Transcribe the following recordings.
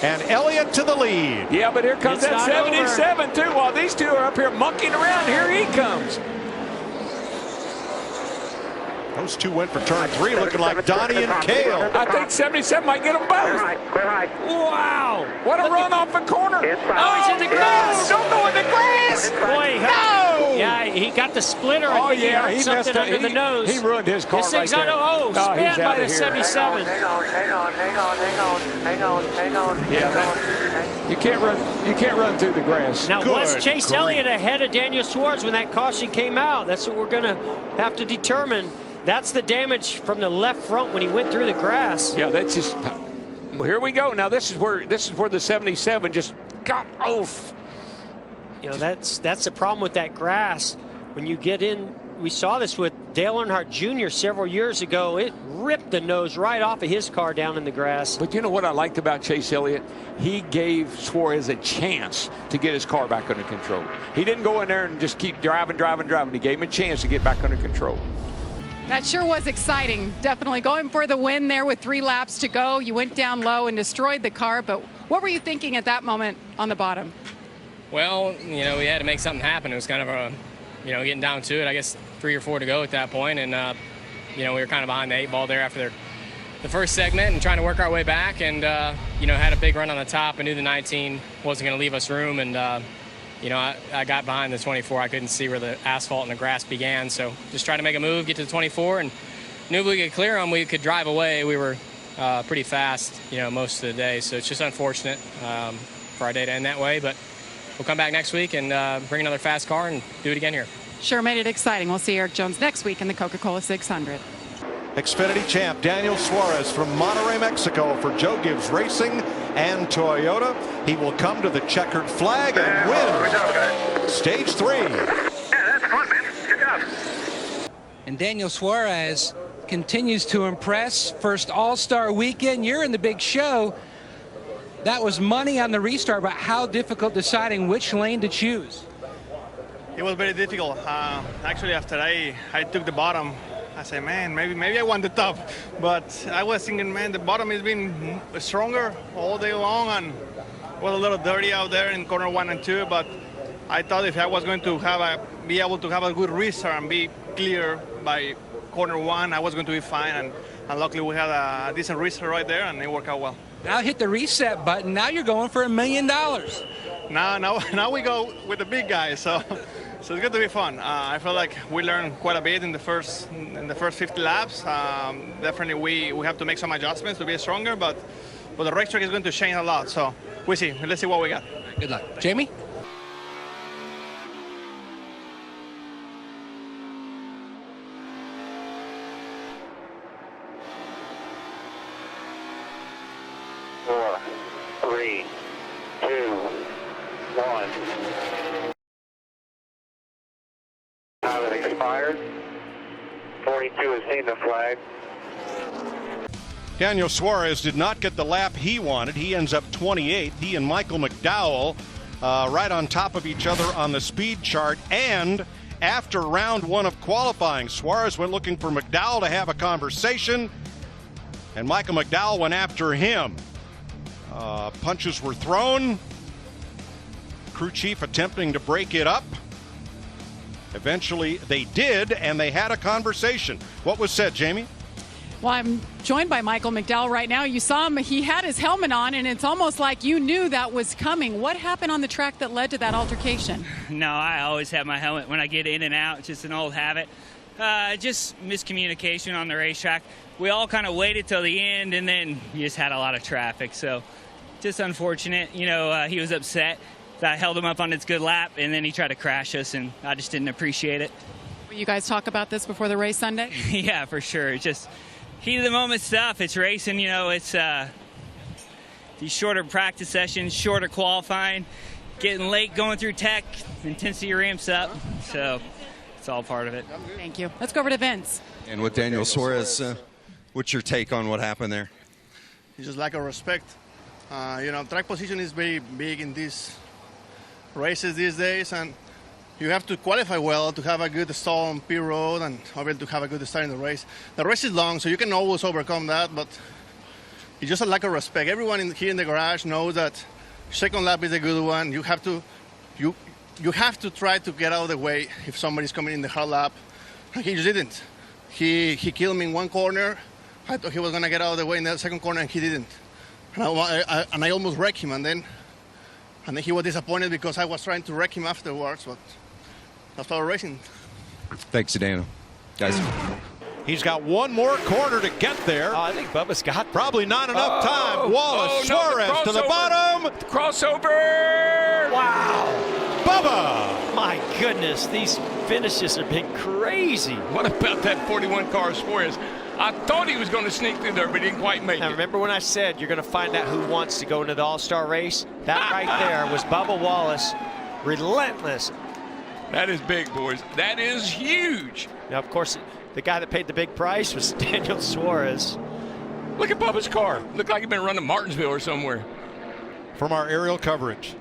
and Elliott to the lead. Yeah, but here comes that 77 too. While these two are up here monkeying around, here he comes. Those two went for turn 3, looking like Donnie and Kale. I think 77 might get them both. Wow! What a run off the corner! Oh, he's in the grass! No, don't go in the grass! Boy, no! Yeah, he got the splitter. Oh, I think yeah, he messed something up. under the nose. He ruined his car this right thing's there. Spanned by the 77. Hang on. Yeah, you can't run through the grass. Now, was Chase Elliott ahead of Daniel Suarez when that caution came out? That's what we're going to have to determine. That's the damage from the left front when he went through the grass. Yeah, that's just. Well, here we go. Now this is where the 77 just got off. You know, that's the problem with that grass. When you get in, we saw this with Dale Earnhardt Jr. several years ago. It ripped the nose right off of his car down in the grass. But you know what I liked about Chase Elliott? He gave Suarez a chance to get his car back under control. He didn't go in there and just keep driving. He gave him a chance to get back under control. That sure was exciting. Definitely going for the win there with 3 laps to go. You went down low and destroyed the car, but what were you thinking at that moment on the bottom? Well, you know, we had to make something happen. It was kind of a, you know, getting down to it. I guess 3 or 4 to go at that point, and you know, we were kind of behind the 8 ball there after the first segment and trying to work our way back, and you know, had a big run on the top. I knew the 19 wasn't going to leave us room, and you know, I got behind the 24. I couldn't see where the asphalt and the grass began, so just tried to make a move, get to the 24, and knew if we could clear them, we could drive away. We were pretty fast, you know, most of the day, so it's just unfortunate for our day to end that way, but we'll come back next week and bring another fast car and do it again here. Sure made it exciting. We'll see Eric Jones next week in the Coca-Cola 600. Xfinity champ Daniel Suarez from Monterrey, Mexico for Joe Gibbs Racing and Toyota. He will come to the checkered flag and win stage 3. Yeah, that's fun, man. Good job. And Daniel Suarez continues to impress. First All-Star weekend. You're in the big show. That was money on the restart, but how difficult deciding which lane to choose? It was very difficult. Actually, after I took the bottom, I said, man, maybe I want the top. But I was thinking, man, the bottom has been stronger all day long, and it was a little dirty out there in corner 1 and 2. But I thought if I was going to be able to have a good restart and be clear by corner 1, I was going to be fine. And luckily, we had a decent restart right there, and it worked out well. Now hit the reset button. Now you're going for $1 million. Now we go with the big guys. So it's going to be fun. I feel like we learned quite a bit in the first 50 laps. Definitely we have to make some adjustments to be stronger, but the racetrack is going to change a lot. So we'll see. Let's see what we got. Good luck. Jamie? Expired. 42 has seen the flag. Daniel Suarez did not get the lap he wanted. He ends up 28th. He and Michael McDowell right on top of each other on the speed chart. And after round 1 of qualifying, Suarez went looking for McDowell to have a conversation, and Michael McDowell went after him. Punches were thrown. Crew chief attempting to break it up. Eventually they did, and they had a conversation. What was said, Jamie? Well, I'm joined by Michael McDowell right now. You saw him, he had his helmet on, and it's almost like you knew that was coming. What happened on the track that led to that altercation? No, I always have my helmet when I get in and out. It's just an old habit. Just miscommunication on the racetrack. We all kind of waited till the end, and then you just had a lot of traffic. So just unfortunate. You know, he was upset. I held him up on his good lap, and then he tried to crash us, and I just didn't appreciate it. Will you guys talk about this before the race Sunday? Yeah, for sure. It's just heat of the moment stuff. It's racing, you know. It's these shorter practice sessions, shorter qualifying, getting late going through tech, intensity ramps up. So it's all part of it. Thank you. Let's go over to Vince. And with Daniel Suarez, what's your take on what happened there? It's just lack of respect. You know, track position is very big in these races these days, and you have to qualify well to have a good stall on pit road and able to have a good start in the race. The race is long, so you can always overcome that, but it's just a lack of respect. Everyone here in the garage knows that second lap is a good one. You have to try to get out of the way if somebody's coming in the hard lap. And he just didn't. He killed me in one corner. I thought he was going to get out of the way in the second corner, and he didn't. And I almost wrecked him, and then he was disappointed because I was trying to wreck him afterwards, but that's power racing. Thanks, Daniel. Guys. He's got one more corner to get there. I think Bubba's got probably not enough time. Wallace, Suarez to the bottom. Crossover! Wow. Bubba! My goodness, these finishes have been crazy. What about that 41 car Suarez? I thought he was going to sneak through there, but he didn't quite make it. Now, remember when I said you're going to find out who wants to go into the All-Star race? That right there was Bubba Wallace. Relentless. That is big, boys. That is huge. Now, of course, the guy that paid the big price was Daniel Suarez. Look at Bubba's car. Looked like he'd been running Martinsville or somewhere. From our aerial coverage.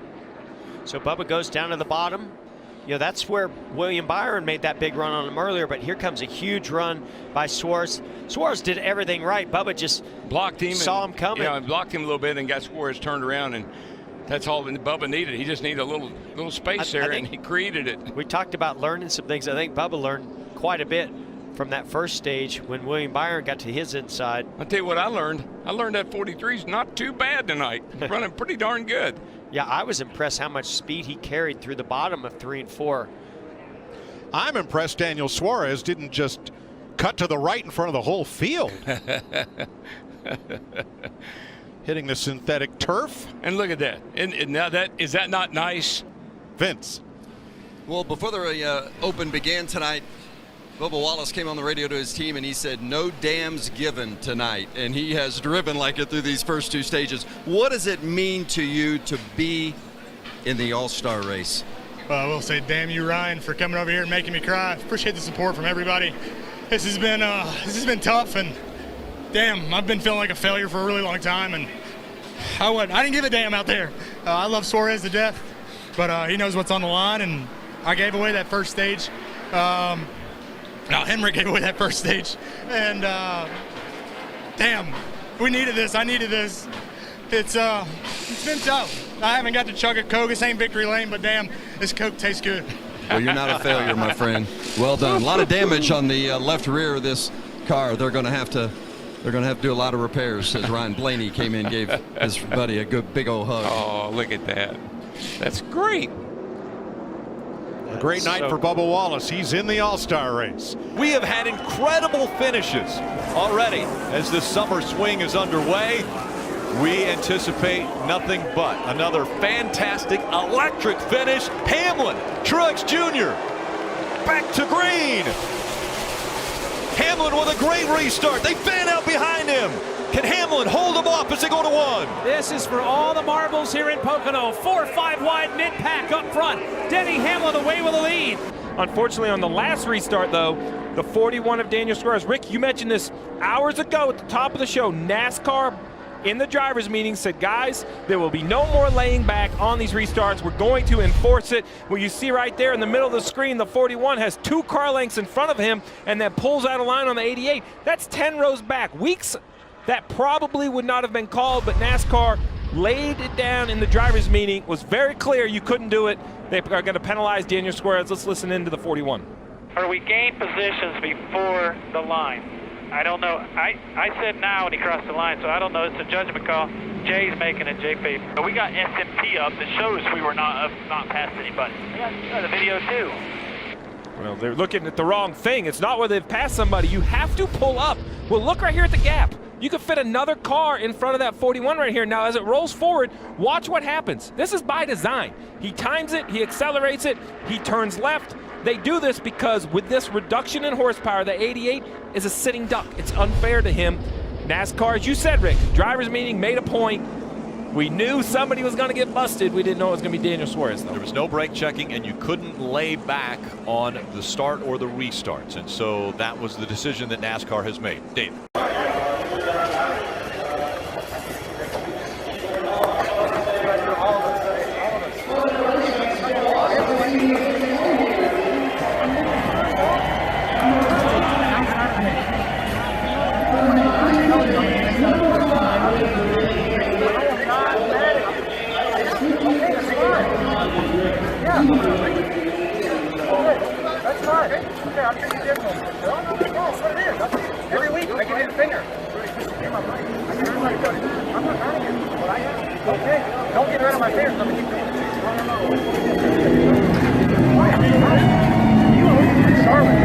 So Bubba goes down to the bottom. You know, that's where William Byron made that big run on him earlier, but here comes a huge run by Suarez. Suarez did everything right. Bubba just blocked him, saw him coming. Yeah, blocked him a little bit and got Suarez turned around, and that's all Bubba needed. He just needed a little space there, and he created it. We talked about learning some things. I think Bubba learned quite a bit from that first stage when William Byron got to his inside. I'll tell you what I learned. I learned that 43's not too bad tonight. Running pretty darn good. Yeah, I was impressed how much speed he carried through the bottom of 3 and 4. I'm impressed Daniel Suarez didn't just cut to the right in front of the whole field. Hitting the synthetic turf. And look at that. And now is that not nice? Vince. Well, before the Open began tonight, Bubba Wallace came on the radio to his team and he said, no dams given tonight. And he has driven like it through these first 2 stages. What does it mean to you to be in the All-Star race? I will say, damn you, Ryan, for coming over here and making me cry. Appreciate the support from everybody. This has been tough, and damn, I've been feeling like a failure for a really long time, and I didn't give a damn out there. I love Suarez to death, but he knows what's on the line, and I gave away that first stage. Henrik gave away that first stage, and damn, we needed this. I needed this. It's been tough. I haven't got to chug a Coke. This ain't victory lane, but damn, this Coke tastes good. Well, you're not a failure, my friend. Well done. A lot of damage on the left rear of this car. They're going to have to do a lot of repairs. As Ryan Blaney came in, gave his buddy a good big old hug. Oh, look at that. That's great. A great night for Bubba Wallace. He's in the All-Star race. We have had incredible finishes already as this summer swing is underway. We anticipate nothing but another fantastic electric finish. Hamlin, Truex Jr. back to green. Hamlin with a great restart. They fan out behind him. Can Hamlin hold them off as they go to 1? This is for all the marbles here in Pocono. 4-5 wide mid-pack up front. Denny Hamlin away with the lead. Unfortunately, on the last restart, though, the 41 of Daniel Suarez. Rick, you mentioned this hours ago at the top of the show. NASCAR in the drivers' meeting said, guys, there will be no more laying back on these restarts. We're going to enforce it. Well, you see right there in the middle of the screen, the 41 has 2 car lengths in front of him and then pulls out of line on the 88. That's 10 rows back. Weeks that probably would not have been called, but NASCAR laid it down in the drivers' meeting. Was very clear you couldn't do it. They are going to penalize Daniel Suarez. Let's listen into the 41. Or we gained positions before the line. I don't know. I said now when he crossed the line, so I don't know. It's a judgment call. Jay's making it. Jay Faith. We got SMP up that shows we were not past anybody. We got the video too. Well, they're looking at the wrong thing. It's not where they've passed somebody. You have to pull up. Well, look right here at the gap. You could fit another car in front of that 41 right here. Now, as it rolls forward, watch what happens. This is by design. He times it, he accelerates it, he turns left. They do this because with this reduction in horsepower, the 88 is a sitting duck. It's unfair to him. NASCAR, as you said, Rick, drivers' meeting made a point. We knew somebody was going to get busted. We didn't know it was going to be Daniel Suarez, though. There was no brake checking, and you couldn't lay back on the start or the restarts. And so that was the decision that NASCAR has made. Dave. Okay, don't get rid of my fingers. Let me keep going. You Charlotte.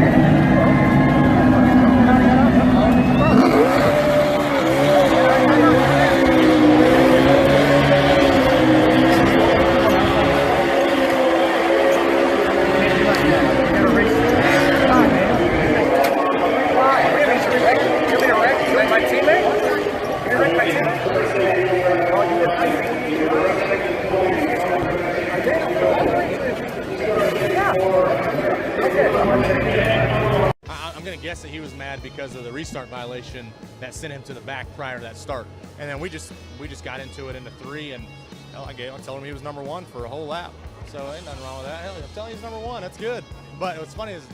I'm going to guess that he was mad because of the restart violation that sent him to the back prior to that start. And then we just got into it into 3, and I told him he was number 1 for a whole lap. So ain't nothing wrong with that. Hell, I'm telling you he's number 1. That's good. But what's funny is,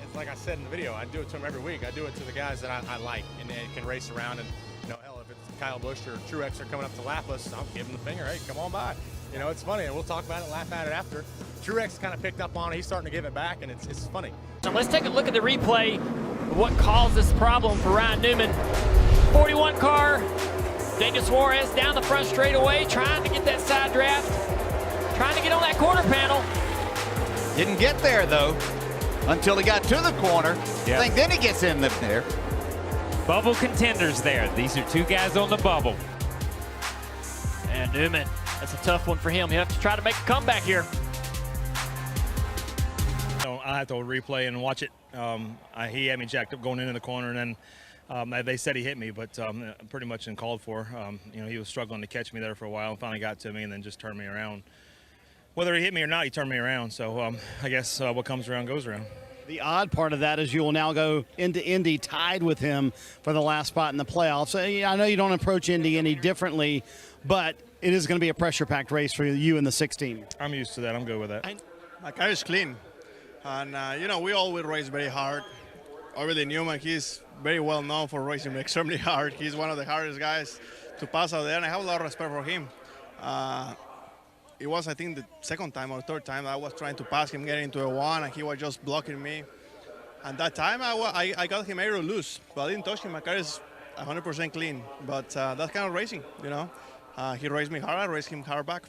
it's like I said in the video, I do it to him every week. I do it to the guys that I like and they can race around. And hell, if it's Kyle Busch or Truex are coming up to lap us, I'll give him the finger. Hey, come on by. It's funny, and we'll talk about it, laugh at it after. Truex kind of picked up on it. He's starting to give it back, and it's funny. So let's take a look at the replay of what caused this problem for Ryan Newman. 41 car, Daniel Suarez down the front straightaway, trying to get that side draft, trying to get on that quarter panel. Didn't get there, though, until he got to the corner. Yep. I think then he gets in there. Bubble contenders there. These are two guys on the bubble. And Newman, that's a tough one for him. He'll have to try to make a comeback here. I have to replay and watch it. He had me jacked up going into the corner, and then they said he hit me, but pretty much uncalled for. He was struggling to catch me there for a while and finally got to me and then just turned me around. Whether he hit me or not, he turned me around. So I guess what comes around goes around. The odd part of that is you will now go into Indy tied with him for the last spot in the playoffs. So, I know you don't approach Indy any differently, but it is going to be a pressure-packed race for you and the 16. I'm used to that. I'm good with that. My car is clean. And, we always race very hard. Obviously, Newman, he's very well known for racing extremely hard. He's one of the hardest guys to pass out there, and I have a lot of respect for him. It was, I think, the second time or third time I was trying to pass him, getting into a 1, and he was just blocking me. And that time, I got him aero loose, but I didn't touch him. My car is 100% clean. But that's kind of racing, He raced me hard, I raced him hard back.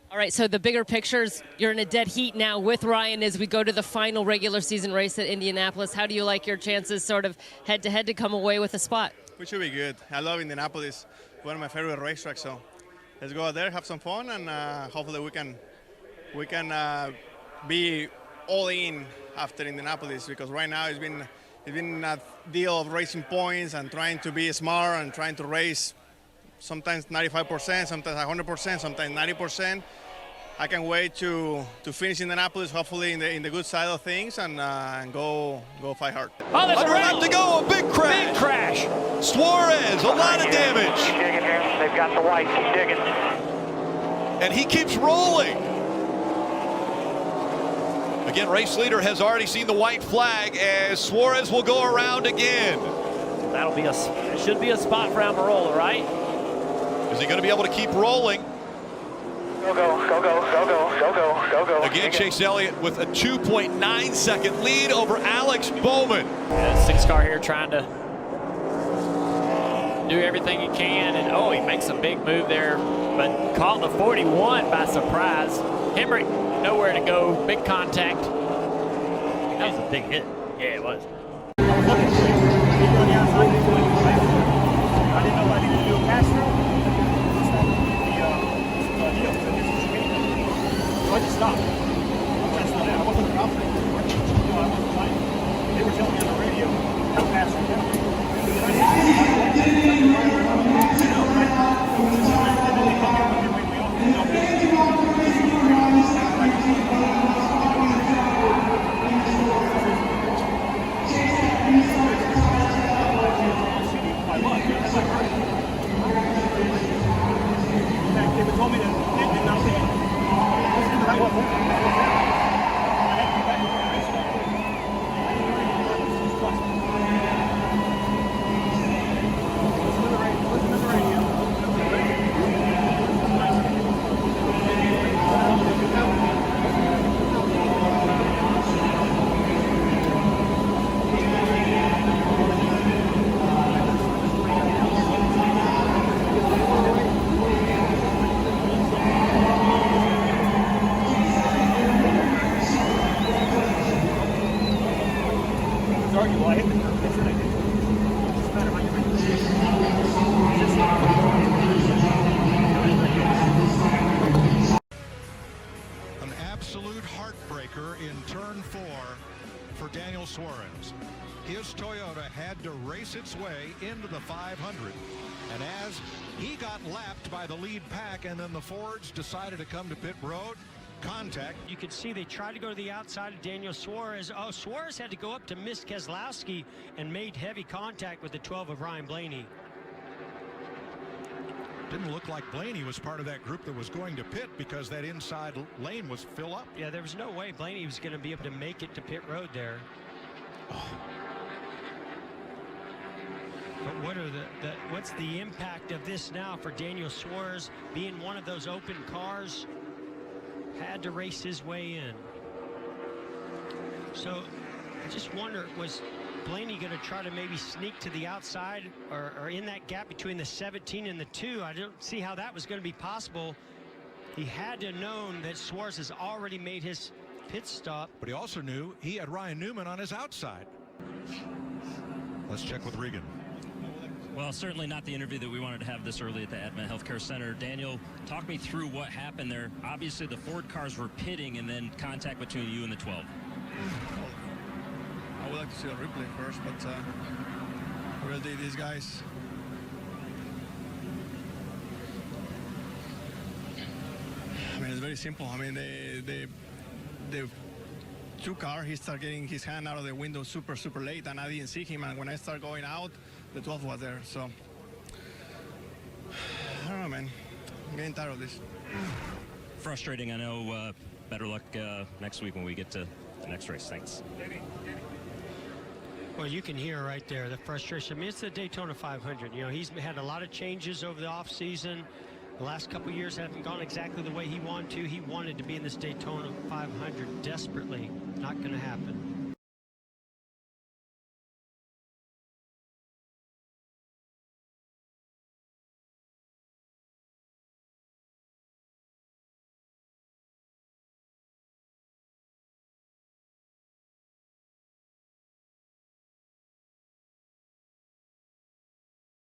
All right, so the bigger pictures, you're in a dead heat now with Ryan as we go to the final regular season race at Indianapolis. How do you like your chances sort of head-to-head to come away with a spot? We should be good. I love Indianapolis, one of my favorite racetracks. So let's go out there, have some fun, and hopefully we can be all in after Indianapolis, because right now it's been a deal of racing points and trying to be smart and trying to race sometimes 95%, sometimes 100%, sometimes 90%. I can wait to finish Indianapolis, hopefully in the good side of things, and go fight hard. Oh, there's Under lap to go, a big crash. Big crash. Suarez, a lot of damage. Keep digging here. They've got the white. Keep digging. And he keeps rolling. Again, race leader has already seen the white flag as Suarez will go around again. That'll be should be a spot for Almirola, right? Is he going to be able to keep rolling? Go, go, go, go, go, go, go, go, go, go. Again, Chase Elliott with a 2.9-second lead over Alex Bowman. Yeah, 6 car here trying to do everything he can, and he makes a big move there, but caught the 41 by surprise. Hemrick nowhere to go, big contact. That was a big hit. Yeah, it was. I didn't know I needed to do a pass through. So I just stopped. That's not it. I wasn't confident. I wasn't like, they were telling me on the radio how fast I went. They told me that they did not win. Daniel Suarez. His Toyota had to race its way into the 500. And as he got lapped by the lead pack, and then the Fords decided to come to pit road, contact. You could see they tried to go to the outside of Daniel Suarez. Oh, Suarez had to go up to miss Keselowski and made heavy contact with the 12 of Ryan Blaney. Didn't look like Blaney was part of that group that was going to pit because that inside lane was fill up. Yeah, there was no way Blaney was going to be able to make it to pit road there. But what's the impact of this now for Daniel Suarez being one of those open cars? Had to race his way in. So I just wonder, was Blaney going to try to maybe sneak to the outside or in that gap between the 17 and the 2? I don't see how that was going to be possible. He had to have known that Suarez has already made his pit stop. But he also knew he had Ryan Newman on his outside. Let's check with Regan. Well, certainly not the interview that we wanted to have this early at the Advent Healthcare Center. Daniel, talk me through what happened there. Obviously, the Ford cars were pitting and then contact between you and the 12. I would like to see a replay first, but really these guys, I mean, it's very simple. I mean, the 2 car, he started getting his hand out of the window super late, and I didn't see him, and when I started going out, the 12 was there. So I don't know, man. I'm getting tired of this. Frustrating, I know. Better luck next week when we get to the next race. Thanks. Well, you can hear right there the frustration. I mean, it's the Daytona 500. You know, he's had a lot of changes over the offseason. The last couple of years haven't gone exactly the way he wanted to. He wanted to be in this Daytona 500 desperately. Not going to happen.